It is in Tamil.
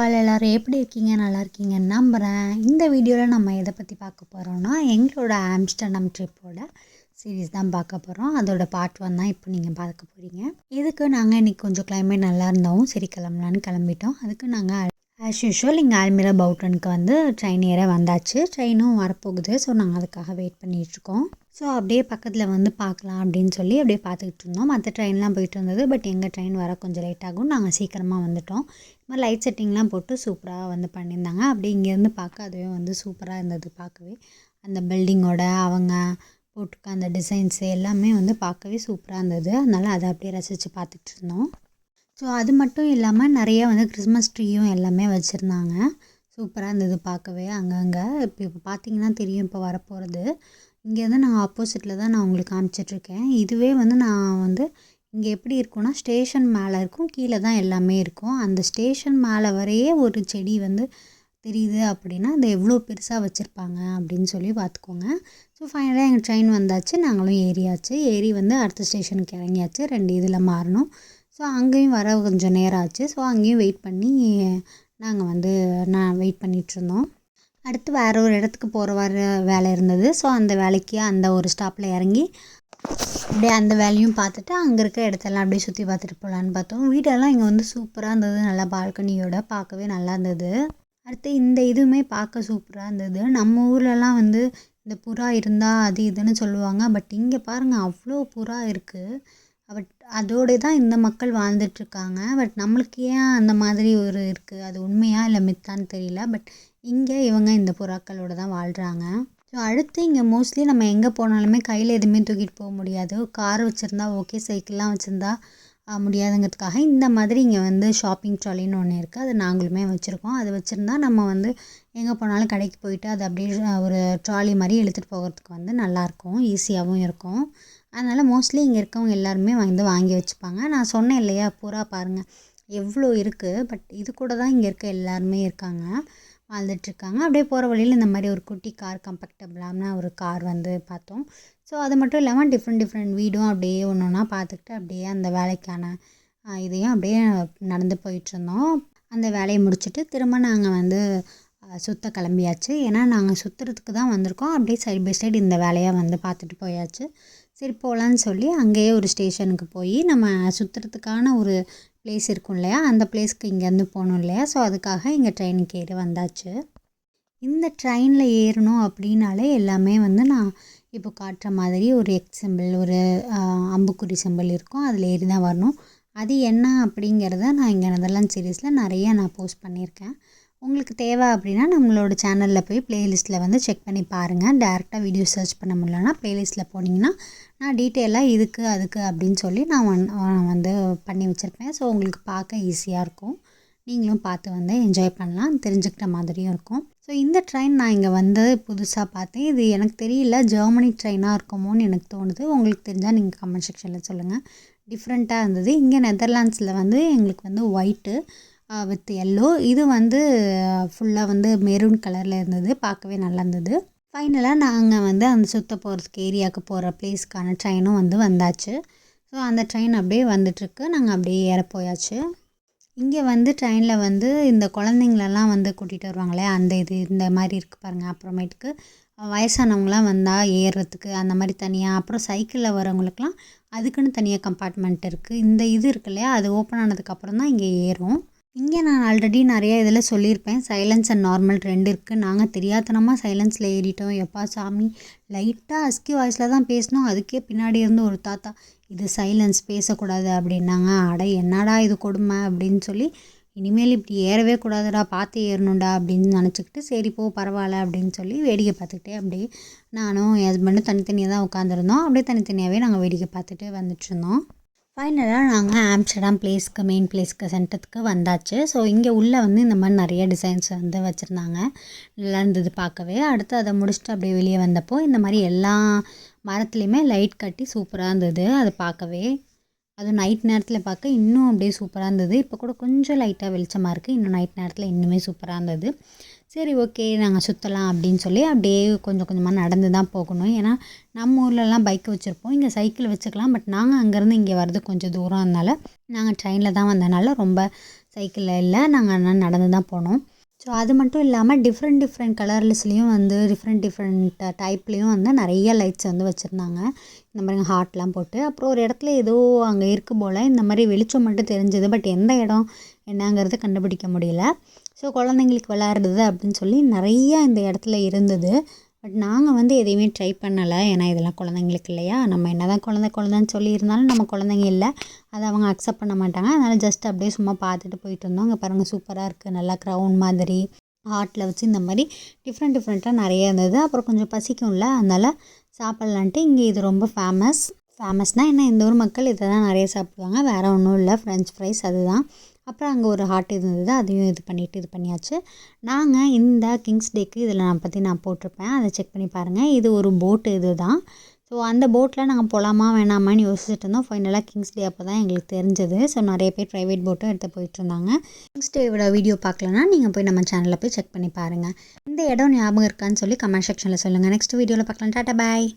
ஆல் எல்லோரும் எப்படி இருக்கீங்க? நல்லா இருக்கீங்கன்னு நம்புகிறேன். இந்த வீடியோவில் நம்ம எதை பற்றி பார்க்க போகிறோம்னா, எங்களோட ஆம்ஸ்டர்டாம் ட்ரிப்போட சீரீஸ் தான் பார்க்க போகிறோம். அதோட பார்ட் 1 தான் இப்போ நீங்கள் பார்க்க போகிறீங்க. இதுக்கு நாங்கள் இன்றைக்கி கொஞ்சம் கிளைமேட் நல்லா இருந்தாலும் சரி கிளம்பலான்னு கிளம்பிட்டோம். அதுக்கு நாங்கள் ஆஸ் யூஷுவல் இங்கே ஆல்மிரா பவுட்டனுக்கு வந்து ட்ரெயின் ஏற வந்தாச்சு. ட்ரெயினும் வரப்போகுது. ஸோ நாங்கள் அதுக்காக வெயிட் பண்ணிகிட்ருக்கோம். ஸோ அப்படியே பக்கத்தில் வந்து பார்க்கலாம் அப்படின்னு சொல்லி அப்படியே பார்த்துக்கிட்டு இருந்தோம். மற்ற ட்ரெயின்லாம் போயிட்டு இருந்தது. பட் எங்கள் ட்ரெயின் வர கொஞ்சம் லேட் ஆகும். நாங்கள் சீக்கிரமாக வந்துட்டோம். இது மாதிரி லைட் செட்டிங்லாம் போட்டு சூப்பராக வந்து பண்ணியிருந்தாங்க. அப்படியே இங்கேருந்து பார்க்க அதுவே வந்து சூப்பராக இருந்தது பார்க்கவே. அந்த பில்டிங்கோட அவங்க போட்டுக்க அந்த டிசைன்ஸு எல்லாமே வந்து பார்க்கவே சூப்பராக இருந்தது. அதனால் அதை அப்படியே ரசித்து பார்த்துட்டு இருந்தோம். ஸோ அது மட்டும் இல்லாமல் நிறைய வந்து கிறிஸ்மஸ் ட்ரீயும் எல்லாமே வச்சுருந்தாங்க. சூப்பராக இருந்தது பார்க்கவே அங்கங்கே. இப்போ பார்த்தீங்கன்னா தெரியும் இப்போ வரப்போகிறது. இங்கேருந்து நான் ஆப்போசிட்டில் தான் நான் உங்களுக்கு காமிச்சிட்ருக்கேன். இதுவே வந்து நான் வந்து இங்கே எப்படி இருக்கும்னா ஸ்டேஷன் மேலே இருக்கும், கீழே தான் எல்லாமே இருக்கும். அந்த ஸ்டேஷன் மேலே வரையே ஒரு செடி வந்து தெரியுது அப்படின்னா அது எவ்வளோ பெருசாக வச்சுருப்பாங்க அப்படின்னு சொல்லி பார்த்துக்கோங்க. ஸோ ஃபைனலாக எங்கள் ட்ரெயின் வந்தாச்சு. நாங்களும் ஏறியாச்சு. ஏறி வந்து அடுத்த ஸ்டேஷனுக்கு இறங்கியாச்சு. 2 இதில் மாறணும். ஸோ அங்கேயும் வர கொஞ்சம் நேரம் ஆச்சு. ஸோ அங்கேயும் வெயிட் பண்ணி நாங்கள் வந்து வெயிட் பண்ணிகிட்ருந்தோம். அடுத்து வேறு ஒரு இடத்துக்கு போகிற வேலை இருந்தது. ஸோ அந்த வேலைக்கு அந்த ஒரு ஸ்டாப்பில் இறங்கி அப்படியே அந்த வேலையும் பார்த்துட்டு அங்கே இருக்க இடத்தெல்லாம் அப்படியே சுற்றி பார்த்துட்டு போகலான்னு பார்த்தோம். வீடெல்லாம் இங்கே வந்து சூப்பராக இருந்தது. நல்லா பால்கனியோட பார்க்கவே நல்லா இருந்தது. அடுத்து இந்த இதுவுமே பார்க்க சூப்பராக இருந்தது. நம்ம ஊர்லலாம் வந்து இந்த புறா இருந்தால் அது இதுன்னு சொல்லுவாங்க. பட் இங்கே பாருங்கள் அவ்வளோ புறா இருக்குது. பட் அதோடு தான் இந்த மக்கள் வாழ்ந்துட்டுருக்காங்க. பட் நம்மளுக்கு ஏன் அந்த மாதிரி ஒரு இருக்குது, அது உண்மையா இல்லை மித்தான்னு தெரியல. பட் இங்கே இவங்க இந்த புறாக்களோடு தான் வாழ்கிறாங்க. ஸோ அடுத்து இங்கே மோஸ்ட்லி நம்ம எங்கே போனாலுமே கையில் எதுவுமே தூக்கிட்டு போக முடியாது. கார் வச்சுருந்தா ஓகே, சைக்கிள்லாம் வச்சுருந்தா முடியாதுங்கிறதுக்காக இந்த மாதிரி இங்கே வந்து ஷாப்பிங் ட்ராலின்னு ஒன்று இருக்குது. அது நாங்களுமே வச்சுருக்கோம். அது வச்சுருந்தா நம்ம வந்து எங்கே போனாலும் கடைக்கு போயிட்டு அது அப்படியே ஒரு ட்ராலி மாதிரி இழுத்துட்டு போகிறதுக்கு வந்து நல்லாயிருக்கும், ஈஸியாகவும் இருக்கும். அதனால் மோஸ்ட்லி இங்கே இருக்கவங்க எல்லாருமே வந்து வாங்கி வச்சுப்பாங்க. நான் சொன்னேன் இல்லையா, புறா பாருங்கள் எவ்வளோ இருக்குது. பட் இது கூட தான் இங்கே இருக்க எல்லாருமே இருக்காங்க, வாழ்ந்துட்டுருக்காங்க. அப்படியே போகிற வழியில் இந்த மாதிரி ஒரு குட்டி கார், கம்ஃபர்டபுளான ஒரு கார் வந்து பார்த்தோம். ஸோ அது மட்டும் இல்லாமல் டிஃப்ரெண்ட் வீடும் அப்படியே ஒன்று ஒன்றா பார்த்துக்கிட்டு அப்படியே அந்த வேலைக்கான இதையும் அப்படியே நடந்து போயிட்டுருந்தோம். அந்த வேலையை முடிச்சுட்டு திரும்ப நாங்கள் வந்து சுற்ற கிளம்பியாச்சு. ஏன்னா நாங்கள் சுற்றுறதுக்கு தான் வந்திருக்கோம். அப்படியே சைட் பை சைடு இந்த வேலையை வந்து பார்த்துட்டு போயாச்சு. சரி போகலான்னு சொல்லி அங்கேயே ஒரு ஸ்டேஷனுக்கு போய் நம்ம சுற்றுறதுக்கான ஒரு பிளேஸ் இருக்கும் இல்லையா, அந்த பிளேஸ்க்கு இங்கேருந்து போகணும் இல்லையா. ஸோ அதுக்காக இங்கே ட்ரெயினுக்கு ஏறி வந்தாச்சு. இந்த ட்ரெயினில் ஏறணும் அப்படின்னாலே எல்லாமே வந்து நான் இப்போ காட்டுற மாதிரி ஒரு எக்ஸ் சிம்பிள், ஒரு அம்புக்குறி சிம்பிள் இருக்கும். அதில் ஏறி தான் வரணும். அது என்ன அப்படிங்கிறத நான் இங்கே நெதர்லாந்து சீரீஸில் நிறைய நான் போஸ்ட் பண்ணியிருக்கேன். உங்களுக்கு தேவை அப்படின்னா நம்மளோட சேனலில் போய் ப்ளேலிஸ்ட்டில் வந்து செக் பண்ணி பாருங்கள். டேரெக்டாக வீடியோ சர்ச் பண்ண முடியலன்னா ப்ளேலிஸ்ட்டில் போனீங்கன்னா நான் டீட்டெயிலாக இதுக்கு அதுக்கு அப்படின்னு சொல்லி நான் வந்து பண்ணி வச்சுருப்பேன். ஸோ உங்களுக்கு பார்க்க ஈஸியாக இருக்கும். நீங்களும் பார்த்து வந்து என்ஜாய் பண்ணலாம், தெரிஞ்சுக்கிட்ட மாதிரியும் இருக்கும். ஸோ இந்த ட்ரெயின் நான் இங்கே வந்து புதுசாக பார்த்தேன். இது எனக்கு தெரியல, ஜெர்மனி ட்ரெயினாக இருக்குமோன்னு எனக்கு தோணுது. உங்களுக்கு தெரிஞ்சால் நீங்கள் கமெண்ட் செக்ஷனில் சொல்லுங்கள். டிஃப்ரெண்ட்டாக இருந்தது. இங்கே நெதர்லாண்ட்ஸில் வந்து எங்களுக்கு வந்து ஒயிட்டு வித் எல்லோ, இது வந்து ஃபுல்லாக வந்து மெரூன் கலரில் இருந்தது. பார்க்கவே நல்லா இருந்தது. ஃபைனலாக நாங்கள் வந்து அந்த சுற்ற போகிறதுக்கு ஏரியாவுக்கு போகிற பிளேஸ்க்கான ட்ரெயினும் வந்து வந்தாச்சு. ஸோ அந்த ட்ரெயின் அப்படியே வந்துட்டுருக்கு. நாங்கள் அப்படியே ஏற போயாச்சு. இங்கே வந்து ட்ரெயினில் வந்து இந்த குழந்தைங்களெல்லாம் வந்து கூட்டிகிட்டு வருவாங்களே, அந்த இந்த மாதிரி இருக்குது பாருங்கள். அப்புறமேட்டுக்கு வயசானவங்களாம் வந்தால் ஏறுறதுக்கு அந்த மாதிரி தனியாக, அப்புறம் சைக்கிளில் வரவங்களுக்குலாம் அதுக்குன்னு தனியாக கம்பார்ட்மெண்ட் இருக்குது. இந்த இது இருக்கு இல்லையா, அது ஓப்பன் ஆனதுக்கப்புறம் தான் இங்கே ஏறும். இங்கே நான் ஆல்ரெடி நிறைய இதில் சொல்லியிருப்பேன், சைலன்ஸ் அண்ட் நார்மல் 2 இருக்குது. நாங்கள் தெரியாதனமாக சைலன்ஸில் ஏறிட்டோம். எப்பா சாமி, லைட்டாக அஸ்கி வாய்ஸில் தான் பேசினோம். அதுக்கே பின்னாடி இருந்து ஒரு தாத்தா இது சைலன்ஸ் பேசக்கூடாது அப்படின்னாங்க. அட என்னடா இது கொடுமை அப்படின்னு சொல்லி, இனிமேல் இப்படி ஏறவே கூடாதுடா, பார்த்து ஏறணும்டா அப்படின்னு நினச்சிக்கிட்டு சரி போ பரவாயில்ல அப்படின்னு சொல்லி வேடிக்கை பார்த்துக்கிட்டே அப்படியே நானும் என் ஹஸ்பண்டும் தனித்தனியாக தான் உட்காந்துருந்தோம். அப்படியே தனித்தனியாகவே நாங்கள் வேடிக்கை பார்த்துட்டு வந்துட்டுருந்தோம். ஃபைனலாக நாங்கள் ஆம்ஸ்டர்டாம் மெயின் பிளேஸ்க்கு சென்டருக்கு வந்தாச்சு. ஸோ இங்கே உள்ளே வந்து இந்த மாதிரி நிறைய டிசைன்ஸ் வந்து வச்சுருந்தாங்க. நல்லா இருந்தது பார்க்கவே. அடுத்து அதை முடிச்சுட்டு அப்படியே வெளியே வந்தப்போ இந்த மாதிரி எல்லா மரத்துலேயுமே லைட் கட்டி சூப்பராக இருந்தது அது பார்க்கவே. அதுவும் நைட் நேரத்தில் பார்க்க இன்னும் அப்படியே சூப்பராக இருந்தது. இப்போ கூட கொஞ்சம் லைட்டாக வெளிச்சமாக இருக்குது. இன்னும் நைட் நேரத்தில் இன்னுமே சூப்பராக இருந்தது. சரி ஓகே நாங்கள் சுற்றலாம் அப்படின்னு சொல்லி அப்படியே கொஞ்சம் கொஞ்சமாக நடந்து தான் போகணும். ஏன்னா நம்ம ஊர்லலாம் பைக் வச்சுருப்போம், இங்கே சைக்கிள் வச்சுக்கலாம். பட் நாங்கள் அங்கேருந்து இங்கே வர்றது கொஞ்சம் தூரம், அதனால் நாங்கள் ட்ரெயினில் தான் வந்தனால ரொம்ப சைக்கிளில் இல்லை, நாங்கள் ஆனால் நடந்து தான் போனோம். ஸோ அது மட்டும் இல்லாமல் டிஃப்ரெண்ட் கலர்ஸ்லேயும் வந்து டிஃப்ரெண்ட் டைப்லேயும் வந்து நிறைய லைட்ஸ் வந்து வச்சுருந்தாங்க. இந்த மாதிரி ஹார்ட்லாம் போட்டு. அப்புறம் ஒரு இடத்துல ஏதோ அங்கே இருக்கு போல், இந்த மாதிரி வெளிச்சம் மட்டும் தெரிஞ்சது. பட் எந்த இடம் என்னங்கிறது கண்டுபிடிக்க முடியல. ஸோ குழந்தைங்களுக்கு விளையாடுறது அப்படின்னு சொல்லி நிறையா இந்த இடத்துல இருந்தது. பட் நாங்கள் வந்து எதையுமே ட்ரை பண்ணலை. ஏன்னா இதெல்லாம் குழந்தைங்களுக்கு இல்லையா, நம்ம என்ன தான் குழந்தைன்னு சொல்லி இருந்தாலும் நம்ம குழந்தைங்க இல்லை, அதை அவங்க அக்செப்ட் பண்ண மாட்டாங்க. அதனால் ஜஸ்ட் அப்படியே சும்மா பார்த்துட்டு போயிட்டு இருந்தோம். அங்கே பாருங்கள் சூப்பராக இருக்குது, நல்லா க்ரௌன் மாதிரி ஹார்ட்டில் வச்சு இந்த மாதிரி டிஃப்ரெண்ட்டாக நிறைய இருந்தது. அப்புறம் கொஞ்சம் பசிக்கும்ல, அதனால் சாப்பிட்லான்ட்டு இங்கே இது ரொம்ப ஃபேமஸ்னால் என்ன, இந்த ஊர் மக்கள் இதை தான் நிறைய சாப்பிடுவாங்க, வேறு ஒன்றும் இல்லை, ஃப்ரெஞ்ச் ஃப்ரைஸ் அதுதான். அப்புறம் அங்கே ஒரு ஹாட் இருந்தது, அதையும் இது பண்ணியாச்சு. நாங்கள் இந்த கிங்ஸ் டேக்கு இதில் நான் போட்டிருப்பேன், அதை செக் பண்ணி பாருங்கள். இது ஒரு போட்டு இது தான். ஸோ அந்த போட்டில் நாங்கள் போகலாமா வேணாமான்னு யோசிச்சுட்டு இருந்தோம். ஃபைனலாக கிங்ஸ் டே அப்போ தான் எங்களுக்கு தெரிஞ்சது. ஸோ நிறைய பேர் ப்ரைவேட் போட்டும் எடுத்து போயிட்டுருந்தாங்க. கிங்ஸ் டேவோட வீடியோ பார்க்கலன்னா நீங்கள் போய் நம்ம சேனலில் போய் செக் பண்ணி பாருங்கள். இந்த இடம் ஞாபகம் இருக்கான்னு சொல்லி கமெண்ட் செக்ஷனில் சொல்லுங்கள். நெக்ஸ்ட் வீடியோவில் பார்க்கலாம். டாட்டா பாய்.